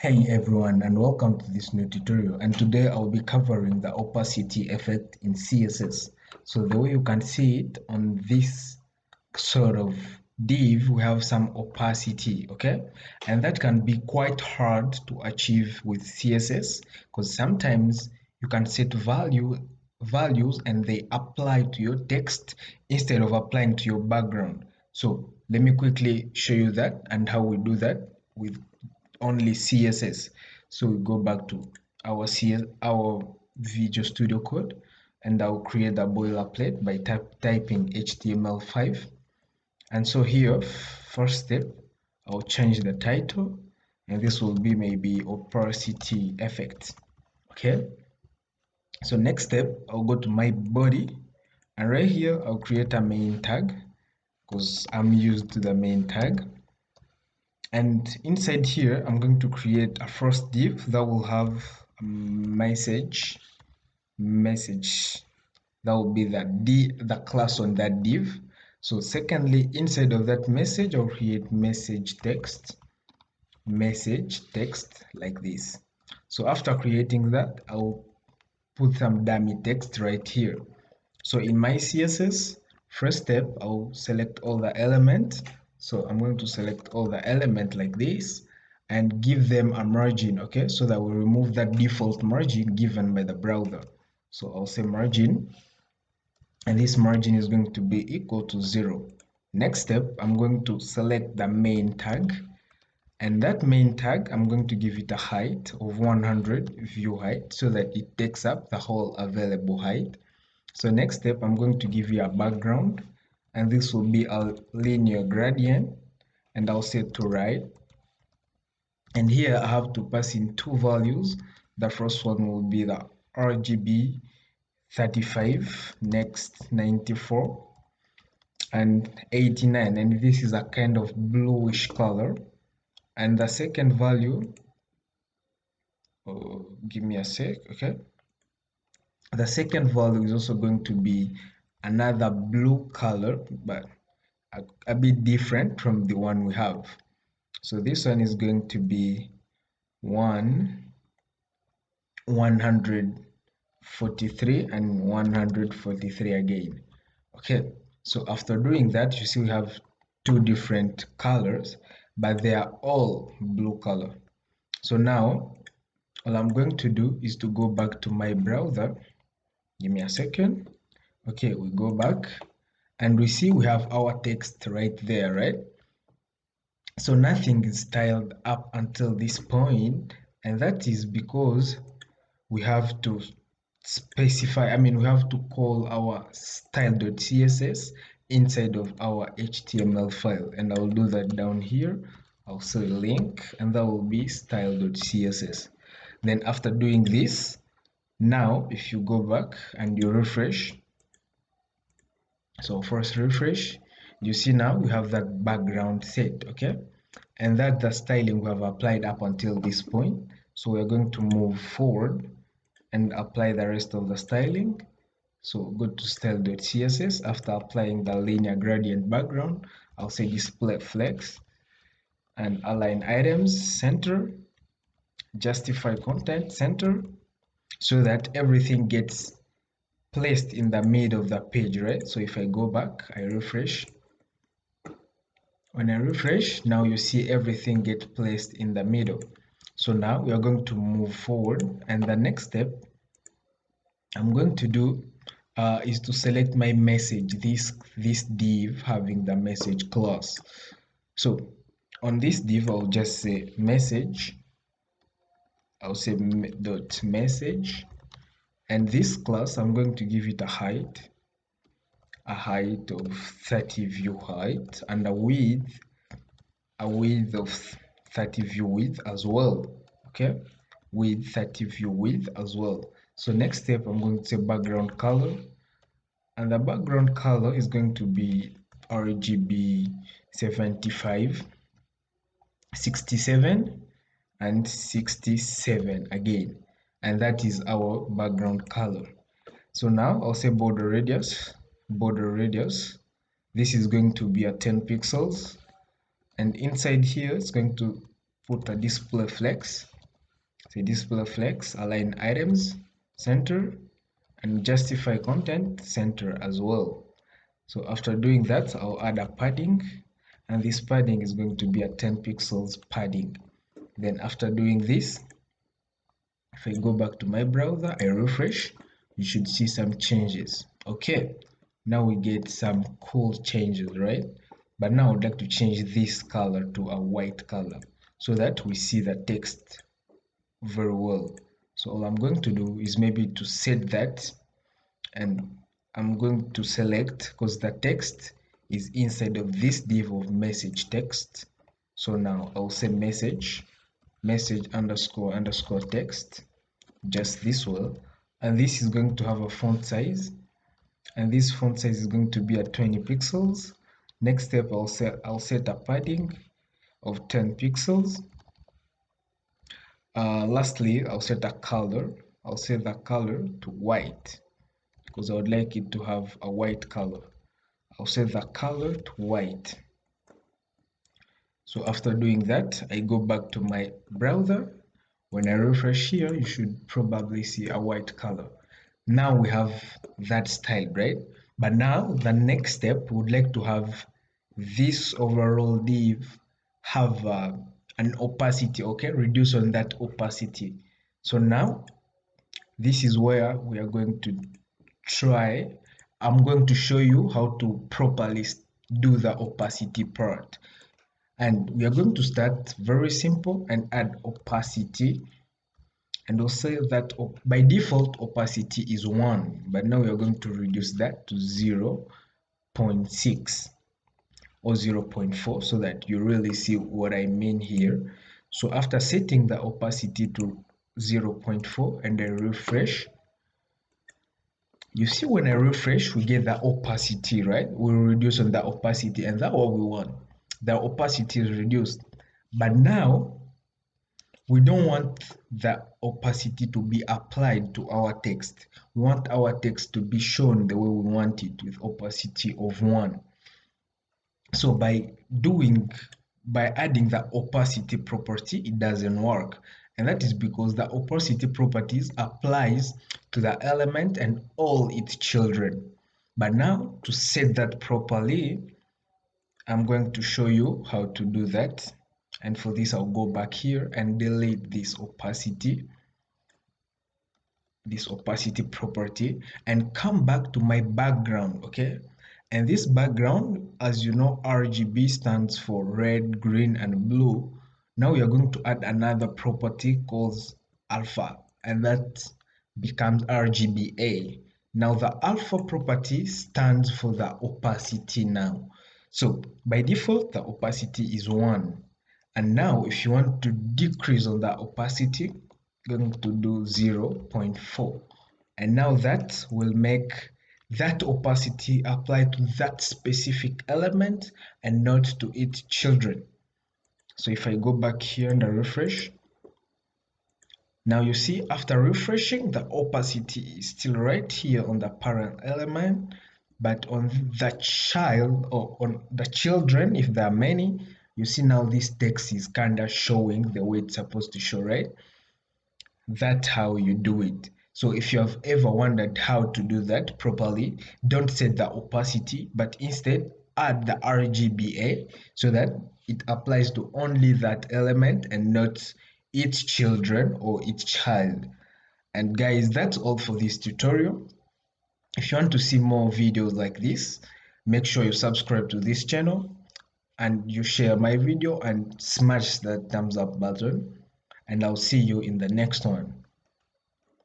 Hey everyone, and welcome to this new tutorial. And today I'll be covering the opacity effect in CSS. So the way you can see it on this sort of div, we have some opacity, okay? And that can be quite hard to achieve with CSS because sometimes you can set values and they apply to your text instead of applying to your background. So let me quickly show you that and how we do that with only CSS. So we go back to our Visual Studio Code, and I'll create a boilerplate by typing HTML5. And so here, first step, I'll change the title, and this will be maybe opacity effect. Okay. So next step, I'll go to my body, and right here, I'll create a main tag because I'm used to the main tag. And inside here, I'm going to create a first div that will have a message. That will be the class on that div. So secondly, inside of that message, I'll create message text like this. So after creating that, I'll put some dummy text right here. So in my CSS, first step, I'll select all the elements. So I'm going to select all the element like this and give them a margin, okay? So that we remove that default margin given by the browser. So I'll say margin, and this margin is going to be equal to 0. Next step, I'm going to select the main tag, and that main tag, I'm going to give it a height of 100 view height so that it takes up the whole available height. So next step, I'm going to give you a background, and this will be a linear gradient, and I'll set to right. And here I have to pass in two values. The first one will be the RGB 35, next 94, and 89, and this is a kind of bluish color. And the second value, oh, give me a sec, okay? The second value is also going to be another blue color, but a bit different from the one we have. So this one is going to be 143 and 143 again. Okay, so after doing that, you see we have two different colors, but they are all blue color. So now all I'm going to do is to go back to my browser. Give me a second. Okay, we go back and we see we have our text right there, right? So nothing is styled up until this point, and that is because we have to specify, we have to call our style.css inside of our HTML file, and I'll do that down here. I'll say link, and that will be style.css. Then after doing this, now if you go back and you refresh, so first refresh, you see now we have that background set, okay? And that's the styling we have applied up until this point. So we're going to move forward and apply the rest of the styling. So go to style.css. After applying the linear gradient background, I'll say display flex and align items center, justify content center, so that everything gets placed in the middle of the page, right? So if I go back, I refresh. When I refresh, now you see everything get placed in the middle. So now we are going to move forward, and the next step I'm going to do is to select my message, this div having the message class. So on this div, I'll just say message. I'll say dot message, and this class I'm going to give it a height of 30 view height, and a width of 30 view width as well. Okay, with 30 view width as well. So next step, I'm going to say background color, and the background color is going to be RGB 75, 67, and 67 again, and that is our background color. So now I'll say border radius. This is going to be a 10 pixels, and inside here it's going to put a display flex, say display flex, align items, center, and justify content, center as well. So after doing that, I'll add a padding, and this padding is going to be a 10 pixels padding. Then after doing this, if I go back to my browser, I refresh, you should see some changes. Okay, now we get some cool changes, right? But now I would like to change this color to a white color so that we see the text very well. So all I'm going to do is maybe to set that, and I'm going to select, because the text is inside of this div of message text. So now I'll say message underscore underscore text, just this way, and this is going to have a font size, and this font size is going to be at 20 pixels. Next step, I'll set a padding of 10 pixels. Lastly, I'll set a color. I'll set the color to white because I would like it to have a white color. I'll set the color to white. So after doing that, I go back to my browser. When I refresh here, you should probably see a white color. Now we have that style, right? But now the next step, we would like to have this overall div have an opacity, okay? Reduce on that opacity. So now this is where we are going to try. I'm going to show you how to properly do the opacity part. And we are going to start very simple and add opacity. And we'll say that by default opacity is 1, but now we are going to reduce that to 0.6 or 0.4 so that you really see what I mean here. So after setting the opacity to 0.4 and I refresh, you see when I refresh, we get the opacity, right? We reduce on the opacity, and that's what we want. The opacity is reduced. But now, we don't want the opacity to be applied to our text. We want our text to be shown the way we want it with opacity of 1. So by adding the opacity property, it doesn't work. And that is because the opacity properties applies to the element and all its children. But now to set that properly, I'm going to show you how to do that. And for this, I'll go back here and delete this opacity property and come back to my background, okay? And this background, as you know, RGB stands for red, green, and blue. Now we are going to add another property called alpha, and that becomes RGBA. Now the alpha property stands for the opacity now. So by default, the opacity is 1. And now if you want to decrease on the opacity, going to do 0.4, and now that will make that opacity apply to that specific element and not to its children. So if I go back here and I refresh, now you see after refreshing, the opacity is still right here on the parent element, but on the child or on the children, if there are many, you see now this text is kind of showing the way it's supposed to show, right? That's how you do it. So if you have ever wondered how to do that properly, don't set the opacity, but instead add the RGBA so that it applies to only that element and not its children or its child. And guys, that's all for this tutorial. If you want to see more videos like this, make sure you subscribe to this channel and you share my video and smash that thumbs up button, and I'll see you in the next one.